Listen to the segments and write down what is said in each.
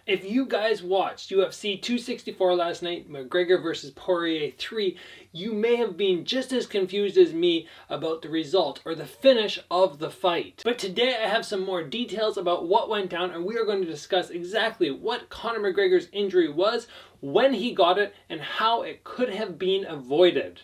If you guys watched UFC 264 last night, McGregor versus Poirier 3, you may have been just as confused as me about the result or the finish of the fight. But today I have some more details about what went down, and we are going to discuss exactly what Conor McGregor's injury was, when he got it, and how it could have been avoided.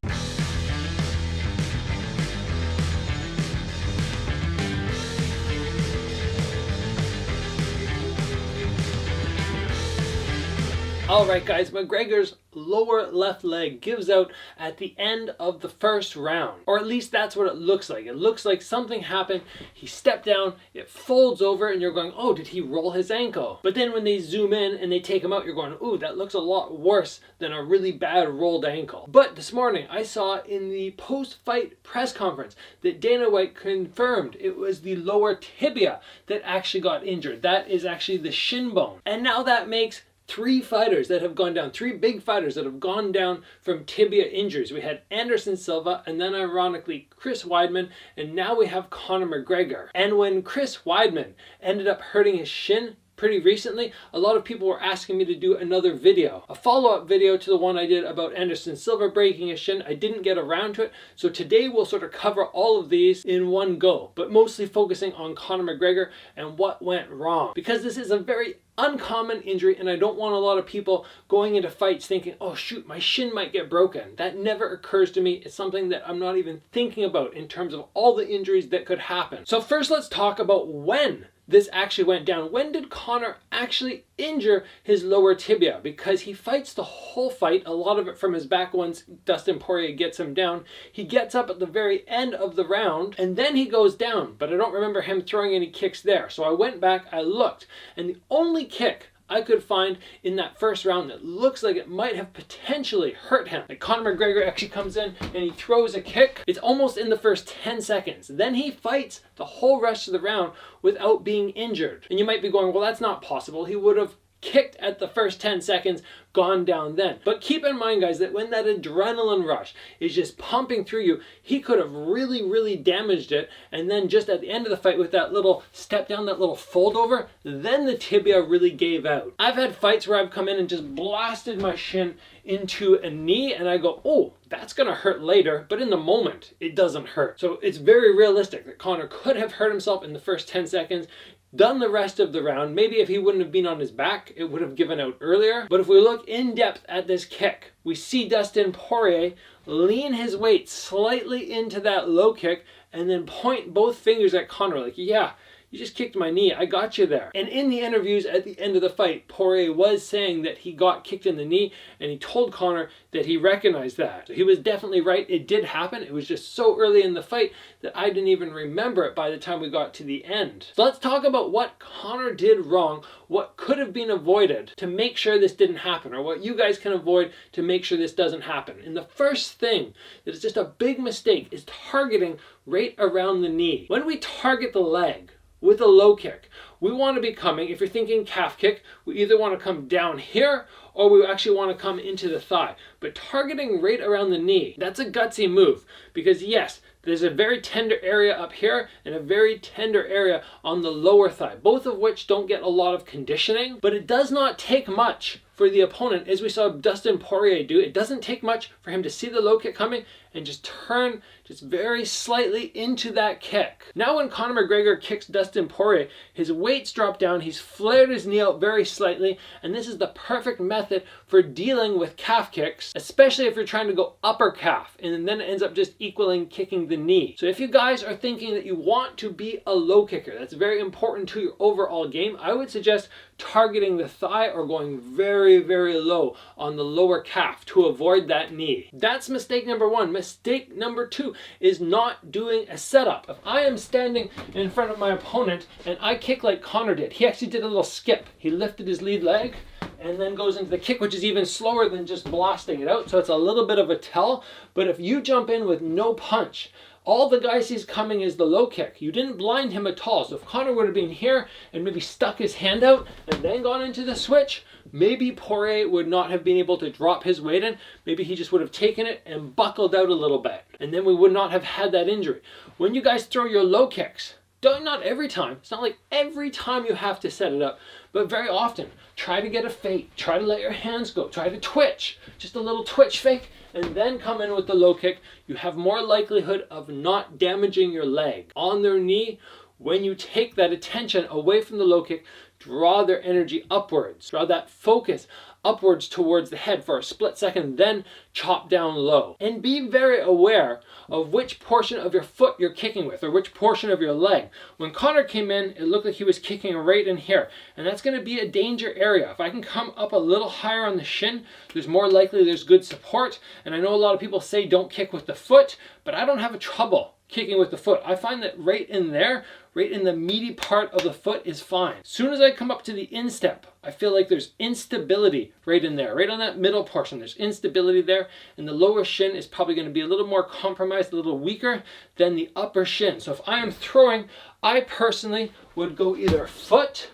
Alright guys, McGregor's lower left leg gives out at the end of the first round. Or at least that's what it looks like. It looks like something happened, he stepped down, it folds over, and you're going, oh, did he roll his ankle? But then when they zoom in and they take him out, you're going, ooh, that looks a lot worse than a really bad rolled ankle. But this morning I saw in the post-fight press conference that Dana White confirmed it was the lower tibia that actually got injured. That is actually the shin bone. And now that makes three fighters that have gone down, three big fighters that have gone down from tibia injuries. We had Anderson Silva, and then ironically Chris Weidman, and now we have Conor McGregor. And when Chris Weidman ended up hurting his shin pretty recently, a lot of people were asking me to do another video, a follow-up video to the one I did about Anderson Silva breaking his shin. I didn't get around to it, so today we'll sort of cover all of these in one go, but mostly focusing on Conor McGregor and what went wrong, because this is a very uncommon injury, and I don't want a lot of people going into fights thinking, oh shoot, my shin might get broken. That never occurs to me. It's something that I'm not even thinking about in terms of all the injuries that could happen. So first let's talk about when this actually went down. When did Conor actually injure his lower tibia? Because he fights the whole fight, a lot of it from his back once Dustin Poirier gets him down. He gets up at the very end of the round, and then he goes down, but I don't remember him throwing any kicks there. So I went back, I looked, and the only kick I could find in that first round that looks like it might have potentially hurt him, like Conor McGregor actually comes in and he throws a kick, it's almost in the first 10 seconds. Then he fights the whole rest of the round without being injured. And you might be going, well, that's not possible. He would have kicked at the first 10 seconds, gone down then. But keep in mind, guys, that when that adrenaline rush is just pumping through you, he could have really damaged it, and then just at the end of the fight with that little step down, that little fold over, then the tibia really gave out. I've had fights where I've come in and just blasted my shin into a knee, and I go, oh, that's gonna hurt later, but in the moment, it doesn't hurt. So it's very realistic that Conor could have hurt himself in the first 10 seconds, done the rest of the round. Maybe if he wouldn't have been on his back, it would have given out earlier. But if we look in depth at this kick, we see Dustin Poirier lean his weight slightly into that low kick and then point both fingers at Conor like, yeah, you just kicked my knee, I got you there. And in the interviews at the end of the fight, Poirier was saying that he got kicked in the knee, and he told Conor that he recognized that. So he was definitely right, it did happen. It was just so early in the fight that I didn't even remember it by the time we got to the end. So let's talk about what Conor did wrong, what could have been avoided to make sure this didn't happen, or what you guys can avoid to make sure this doesn't happen. And the first thing that is just a big mistake is targeting right around the knee. When we target the leg with a low kick, we want to be coming, if you're thinking calf kick, we either want to come down here or we actually want to come into the thigh. But targeting right around the knee, that's a gutsy move, because yes, there's a very tender area up here and a very tender area on the lower thigh, both of which don't get a lot of conditioning, but it does not take much for the opponent, as we saw Dustin Poirier do. It doesn't take much for him to see the low kick coming and just turn just very slightly into that kick. Now when Conor McGregor kicks Dustin Poirier, his weight's dropped down, he's flared his knee out very slightly, and this is the perfect method for dealing with calf kicks, especially if you're trying to go upper calf, and then it ends up just equaling kicking the knee. So if you guys are thinking that you want to be a low kicker, that's very important to your overall game, I would suggest targeting the thigh or going very low on the lower calf to avoid that knee. That's mistake number one. Mistake number two is not doing a setup. If I am standing in front of my opponent and I kick like Conor did, he actually did a little skip. He lifted his lead leg and then goes into the kick, which is even slower than just blasting it out. So it's a little bit of a tell. But if you jump in with no punch, all the guy sees coming is the low kick. You didn't blind him at all. So if Conor would have been here and maybe stuck his hand out and then gone into the switch, maybe Poirier would not have been able to drop his weight in. Maybe he just would have taken it and buckled out a little bit, and then we would not have had that injury. When you guys throw your low kicks, Not every time. It's not like every time you have to set it up, but very often. Try to get a fake. Try to let your hands go. Try to twitch. Just a little twitch fake, and then come in with the low kick. You have more likelihood of not damaging your leg. On their knee, when you take that attention away from the low kick, draw their energy upwards. Draw that focus upwards towards the head for a split second, then chop down low. And be very aware of which portion of your foot you're kicking with, or which portion of your leg. When Connor came in, it looked like he was kicking right in here, and that's going to be a danger area. If I can come up a little higher on the shin, there's more likely there's good support. And I know a lot of people say don't kick with the foot, but I don't have a trouble kicking with the foot. I find that right in there, right in the meaty part of the foot is fine. As soon as I come up to the instep, I feel like there's instability right in there, right on that middle portion. There's instability there, and the lower shin is probably going to be a little more compromised, a little weaker than the upper shin. So if I am throwing, I personally would go either foot,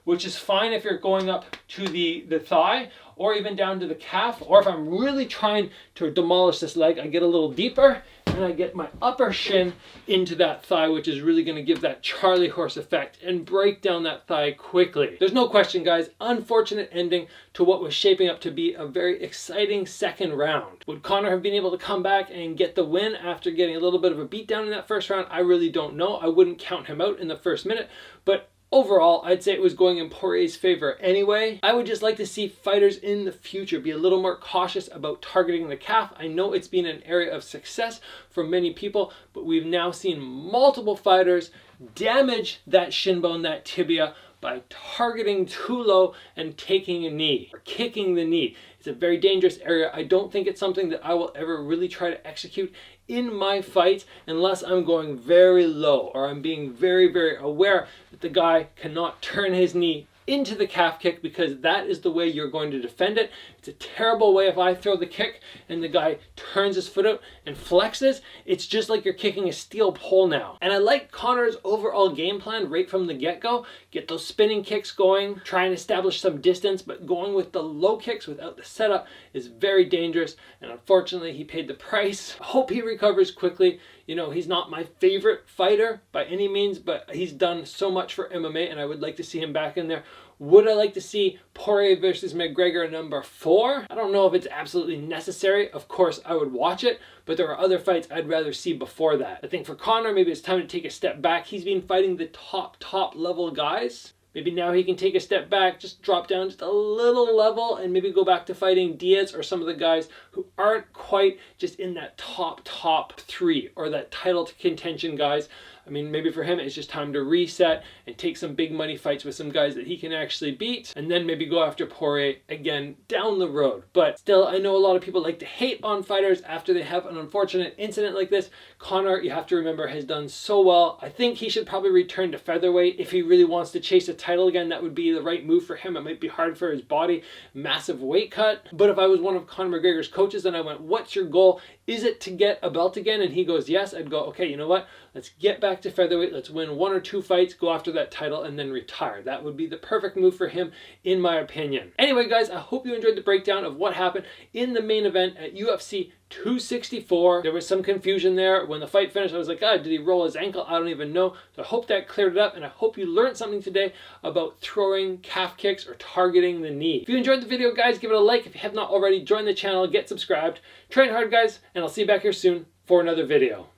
which is fine if you're going up to the thigh, or even down to the calf, or if I'm really trying to demolish this leg, I get a little deeper, and I get my upper shin into that thigh, which is really going to give that Charlie horse effect and break down that thigh quickly. There's no question, guys, unfortunate ending to what was shaping up to be a very exciting second round. Would Connor have been able to come back and get the win after getting a little bit of a beatdown in that first round? I really don't know. I wouldn't count him out in the first minute, but overall, I'd say it was going in Poirier's favor anyway. I would just like to see fighters in the future be a little more cautious about targeting the calf. I know it's been an area of success for many people, but we've now seen multiple fighters damage that shin bone, that tibia, by targeting too low and taking a knee or kicking the knee. It's a very dangerous area. I don't think it's something that I will ever really try to execute in my fights unless I'm going very low or I'm being very, very aware that the guy cannot turn his knee into the calf kick, because that is the way you're going to defend it. It's a terrible way if I throw the kick and the guy turns his foot out and flexes. It's just like you're kicking a steel pole now. And I like Connor's overall game plan right from the get-go. Get those spinning kicks going, try and establish some distance, but going with the low kicks without the setup is very dangerous. And unfortunately, he paid the price. I hope he recovers quickly. You know, he's not my favorite fighter by any means, but he's done so much for MMA, and I would like to see him back in there. Would I like to see Poirier versus McGregor number 4? I don't know if it's absolutely necessary. Of course, I would watch it, but there are other fights I'd rather see before that. I think for Connor, maybe it's time to take a step back. He's been fighting the top level guys. Maybe now he can take a step back, just drop down just a little level, and maybe go back to fighting Diaz or some of the guys who aren't quite just in that top 3 or that title contention guys. I mean, maybe for him, it's just time to reset and take some big money fights with some guys that he can actually beat, and then maybe go after Poirier again down the road. But still, I know a lot of people like to hate on fighters after they have an unfortunate incident like this. Connor, you have to remember, has done so well. I think he should probably return to featherweight if he really wants to chase a title again. That would be the right move for him. It might be hard for his body, massive weight cut. But if I was one of Conor McGregor's coaches and I went, what's your goal? Is it to get a belt again? And he goes, yes. I'd go, okay, you know what? Let's get back to featherweight. Let's win 1 or 2 fights, go after that title, and then retire. That would be the perfect move for him, in my opinion. Anyway, guys, I hope you enjoyed the breakdown of what happened in the main event at UFC 264. There was some confusion there. When the fight finished, I was like, did he roll his ankle? I don't even know. So I hope that cleared it up, and I hope you learned something today about throwing calf kicks or targeting the knee. If you enjoyed the video, guys, give it a like. If you have not already, join the channel, get subscribed. Train hard, guys, and I'll see you back here soon for another video.